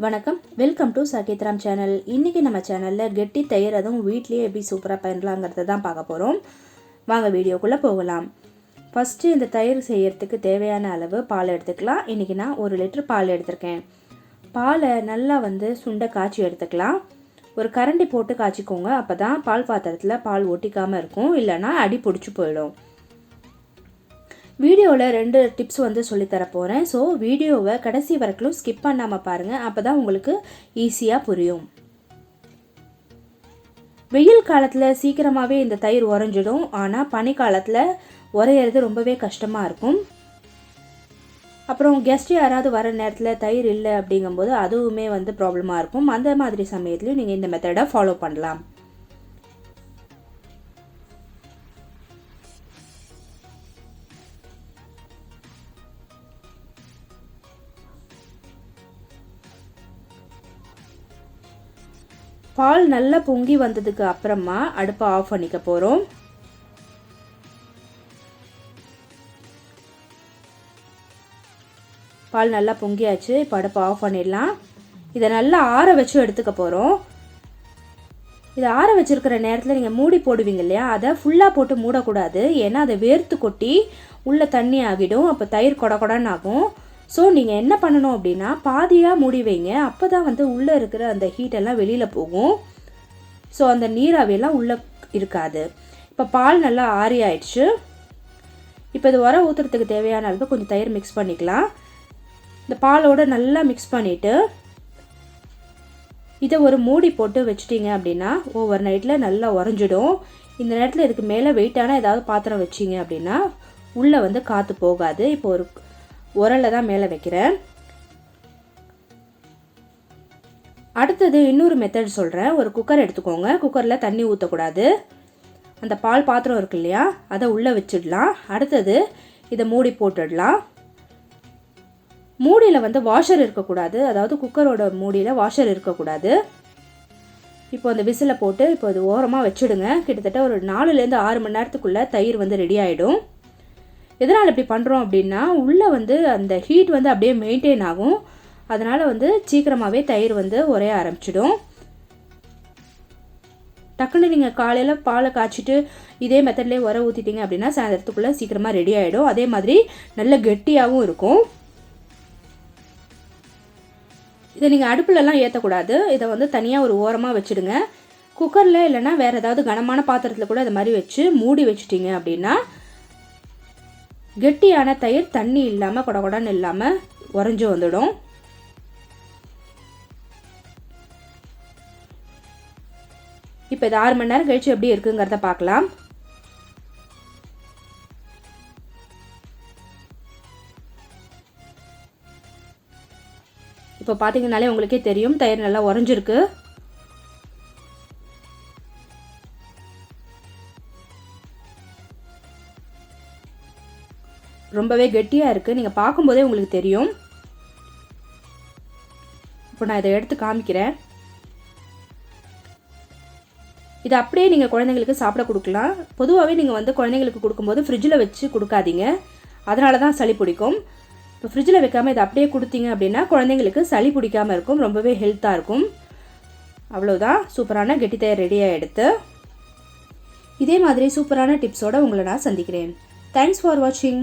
வணக்கம், welcome to சகேத்ராம் channel. இன்றைக்கி நம்ம சேனலில் கெட்டி தயிர் அதுவும் வீட்லேயே எப்படி சூப்பராக பண்ணலாங்கிறத தான் பார்க்க போகிறோம். வாங்க வீடியோக்குள்ளே போகலாம். ஃபஸ்ட்டு இந்த தயிர் செய்யறதுக்கு தேவையான அளவு பால் எடுத்துக்கலாம். இன்றைக்கி நான் 1 லிட்டர் பால் எடுத்திருக்கேன். பாலை நல்லா சுண்டை காய்ச்சி எடுத்துக்கலாம். ஒரு கரண்டி போட்டு காய்ச்சிக்கோங்க, அப்போ தான் பால் பாத்திரத்தில் பால் ஒட்டிக்காமல் இருக்கும், இல்லைனா அடி பிடிச்சி போயிடும். வீடியோவில் 2 டிப்ஸ் சொல்லித்தர போகிறேன். ஸோ வீடியோவை கடைசி வரைக்கும் ஸ்கிப் பண்ணாமல் பாருங்கள், அப்போ தான் உங்களுக்கு ஈஸியாக புரியும். வெயில் காலத்தில் சீக்கிரமாகவே இந்த தயிர் உறைஞ்சிடும், ஆனால் பனிக்காலத்தில் உரையிறது ரொம்பவே கஷ்டமாக இருக்கும். அப்புறம் கெஸ்ட் யாராவது வர நேரத்தில் தயிர் இல்லை அப்படிங்கும்போது அதுவுமே ப்ராப்ளமாக இருக்கும். அந்த மாதிரி சமயத்துலையும் நீங்கள் இந்த மெத்தடை ஃபாலோ பண்ணலாம். பால் நல்லா பொங்கி வந்ததுக்கு அப்புறமா அடுப்பை ஆஃப் பண்ணிக்க போகிறோம். பால் நல்லா பொங்கியாச்சு. இப்போ அடுப்பை ஆஃப் பண்ணிடலாம். இதை நல்லா ஆற வச்சு எடுத்துக்க போகிறோம். இதை ஆற வச்சுருக்கிற நேரத்தில் நீங்கள் மூடி போடுவீங்க இல்லையா, அதை ஃபுல்லாக போட்டு மூடக்கூடாது. ஏன்னா அதை வேர்த்து கொட்டி உள்ளே தண்ணி ஆகிடும், அப்போ தயிர் கொடன்னு ஆகும். ஸோ நீங்கள் என்ன பண்ணணும் அப்படின்னா, பாதியாக மூடி வைங்க. அப்போ தான் உள்ளே இருக்கிற அந்த ஹீட்டெல்லாம் வெளியில் போகும். ஸோ அந்த நீராவியெல்லாம் உள்ளே இருக்காது. இப்போ பால் நல்லா ஆறி ஆயிடுச்சு. இப்போ இது ஊற்றுறதுக்கு தேவையான அளவு கொஞ்சம் தயிர் மிக்ஸ் பண்ணிக்கலாம். இந்த பாலோடு நல்லா மிக்ஸ் பண்ணிவிட்டு இதை ஒரு மூடி போட்டு வச்சிட்டிங்க அப்படின்னா ஓவர் நைட்டில் நல்லா உறைஞ்சிடும். இந்த நேரத்தில் இதுக்கு மேலே வெயிட்டான ஏதாவது பாத்திரம் வச்சிங்க அப்படின்னா உள்ளே காற்று போகாது. இப்போ ஒரு உரலை தான் மேலே வைக்கிறேன். அடுத்தது இன்னொரு மெத்தட் சொல்கிறேன். ஒரு குக்கர் எடுத்துக்கோங்க. குக்கரில் தண்ணி ஊற்றக்கூடாது. அந்த பால் பாத்திரம் இருக்கு இல்லையா, அதை உள்ளே வச்சிடலாம். அடுத்தது இதை மூடி போட்டுடலாம். மூடியில் வாஷர் இருக்கக்கூடாது, அதாவது குக்கரோட மூடியில் வாஷர் இருக்கக்கூடாது. இப்போ அந்த விசிலை போட்டு இப்போ அது ஓரமாக வச்சுடுங்க. கிட்டத்தட்ட ஒரு 4லேருந்து 6 மணி நேரத்துக்குள்ளே தயிர் ரெடி ஆகிடும். எதனால் இப்படி பண்ணுறோம் அப்படின்னா, உள்ளே அந்த ஹீட் அப்படியே மெயின்டைன் ஆகும். அதனால் சீக்கிரமாகவே தயிர் உரைய ஆரம்பிச்சிடும். டக்குன்னு நீங்கள் காலையில் பாலை காய்ச்சிட்டு இதே மெத்தட்லேயே உர ஊற்றிட்டீங்க அப்படின்னா சாயந்தரத்துக்குள்ளே சீக்கிரமாக ரெடி ஆகிடும். அதே மாதிரி நல்ல கெட்டியாகவும் இருக்கும். இதை நீங்கள் அடுப்புலலாம் ஏற்றக்கூடாது. இதை தனியாக ஒரு ஓரமாக வச்சுடுங்க. குக்கரில் இல்லைன்னா வேறு ஏதாவது கனமான பாத்திரத்தில் கூட இது மாதிரி வச்சு மூடி வச்சுட்டிங்க அப்படின்னா கெட்டியான தயிர் தண்ணி இல்லாமல் கொடன்னு இல்லாமல் உறைஞ்சி வந்துடும். இப்போ இது 6 மணி நேரம் கழிச்சு எப்படி இருக்குங்கிறத பார்க்கலாம். இப்போ பார்த்தீங்கன்னாலே உங்களுக்கே தெரியும் தயிர் நல்லா உறைஞ்சிருக்கு. ரொம்பவே கெட்டியாக இருக்குது. நீங்கள் பார்க்கும்போதே உங்களுக்கு தெரியும். இப்போ நான் இதை எடுத்து காமிக்கிறேன். இதை அப்படியே நீங்கள் குழந்தைங்களுக்கு சாப்பிட கொடுக்கலாம். பொதுவாகவே நீங்கள் குழந்தைங்களுக்கு கொடுக்கும்போது ஃப்ரிட்ஜில் வச்சு கொடுக்காதீங்க, அதனால தான் சளி பிடிக்கும். இப்போ ஃப்ரிட்ஜில் வைக்காமல் இதை அப்படியே கொடுத்தீங்க அப்படின்னா குழந்தைங்களுக்கு சளி பிடிக்காமல் இருக்கும், ரொம்பவே ஹெல்த்தாக இருக்கும். அவ்வளோதான், சூப்பரான கெட்டி தயிர் ரெடியாக எடுத்து இதே மாதிரி சூப்பரான டிப்ஸோடு உங்களை நான் சந்திக்கிறேன். தேங்க்ஸ் ஃபார் வாட்சிங்.